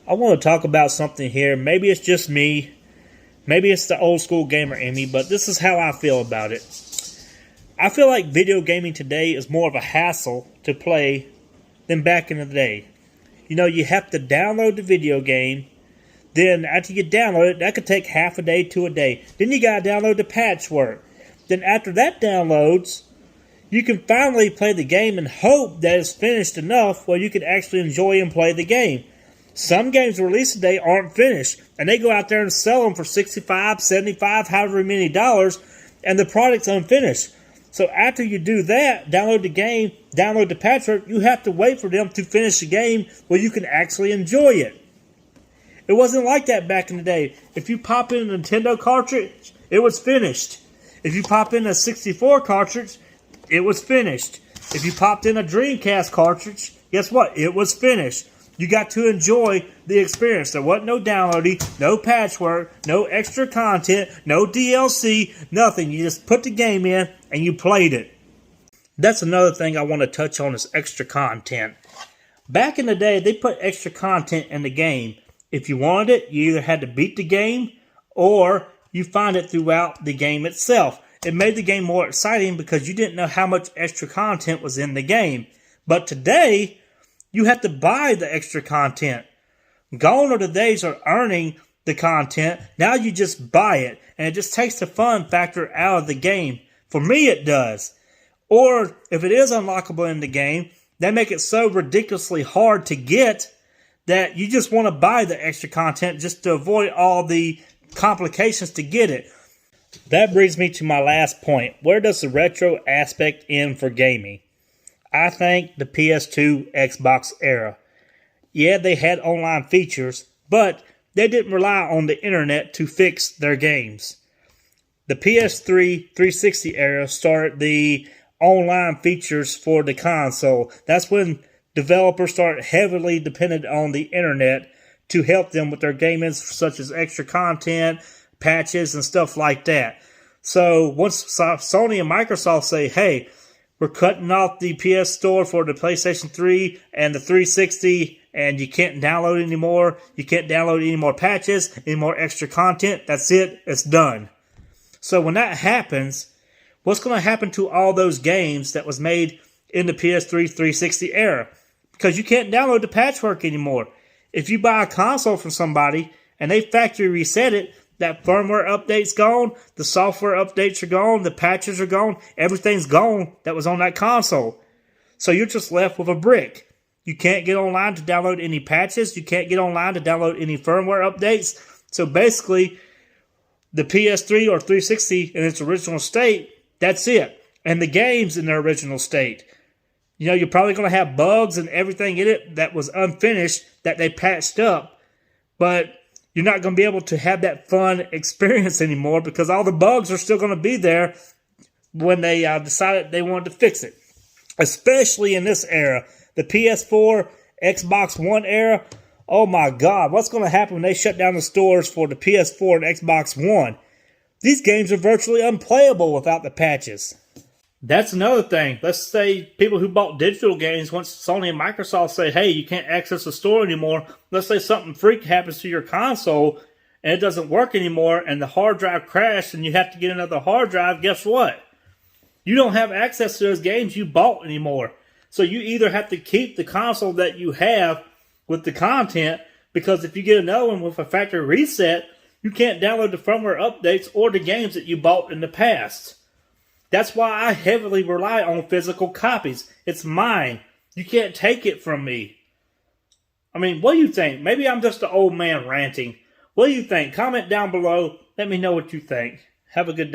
I want to talk about something here. Maybe it's just me. Maybe it's the old school gamer in me, but this is how I feel about it. I feel like video gaming today is more of a hassle to play than back in the day. You know, you have to download the video game. Then after you download it, that could take half a day to a day. Then you got to download the patchwork. Then after that downloads, you can finally play the game and hope that it's finished enough where you can actually enjoy and play the game. Some games released today aren't finished, and they go out there and sell them for $65, $75, however many dollars, and the product's unfinished. So after you do that, download the game, download the patchwork, you have to wait for them to finish the game where you can actually enjoy it. It wasn't like that back in the day. If you pop in a Nintendo cartridge, it was finished. If you pop in a 64 cartridge, it was finished. If you popped in a Dreamcast cartridge, guess what? It was finished. You got to enjoy the experience. There wasn't no downloading, no patchwork, no extra content, no DLC, nothing. You just put the game in and you played it. That's another thing I want to touch on is extra content. Back in the day, they put extra content in the game. If you wanted it, you either had to beat the game or you find it throughout the game itself. It made the game more exciting because you didn't know how much extra content was in the game. But today, you have to buy the extra content. Gone are the days of earning the content. Now you just buy it. And it just takes the fun factor out of the game. For me, it does. Or if it is unlockable in the game, they make it so ridiculously hard to get that you just want to buy the extra content just to avoid all the complications to get it. That brings me to my last point. Where does the retro aspect end for gaming? I think the PS2 Xbox era. Yeah, they had online features, but they didn't rely on the internet to fix their games. The PS3 360 era started the online features for the console. That's when developers started heavily dependent on the internet to help them with their gaming, such as extra content, patches, and stuff like that. So once Sony and Microsoft say, hey, we're cutting off the PS Store for the PlayStation 3 and the 360, and you can't download anymore. You can't download any more patches, any more extra content. That's it. It's done. So when that happens, what's going to happen to all those games that was made in the PS3 360 era? Because you can't download the patchwork anymore. If you buy a console from somebody and they factory reset it, that firmware update's gone, the software updates are gone, the patches are gone, everything's gone that was on that console. So you're just left with a brick. You can't get online to download any patches, you can't get online to download any firmware updates. So basically, the PS3 or 360 in its original state, that's it. And the game's in their original state. You know, you're probably going to have bugs and everything in it that was unfinished that they patched up, but you're not going to be able to have that fun experience anymore because all the bugs are still going to be there when they decided they wanted to fix it. Especially in this era, the PS4, Xbox One era. Oh my God, what's going to happen when they shut down the stores for the PS4 and Xbox One? These games are virtually unplayable without the patches. That's another thing. Let's say people who bought digital games, once Sony and Microsoft say, hey, you can't access the store anymore. Let's say something freak happens to your console and it doesn't work anymore and the hard drive crashed and you have to get another hard drive. Guess what? You don't have access to those games you bought anymore. So you either have to keep the console that you have with the content, because if you get another one with a factory reset, you can't download the firmware updates or the games that you bought in the past. That's why I heavily rely on physical copies. It's mine. You can't take it from me. I mean, what do you think? Maybe I'm just an old man ranting. What do you think? Comment down below. Let me know what you think. Have a good day.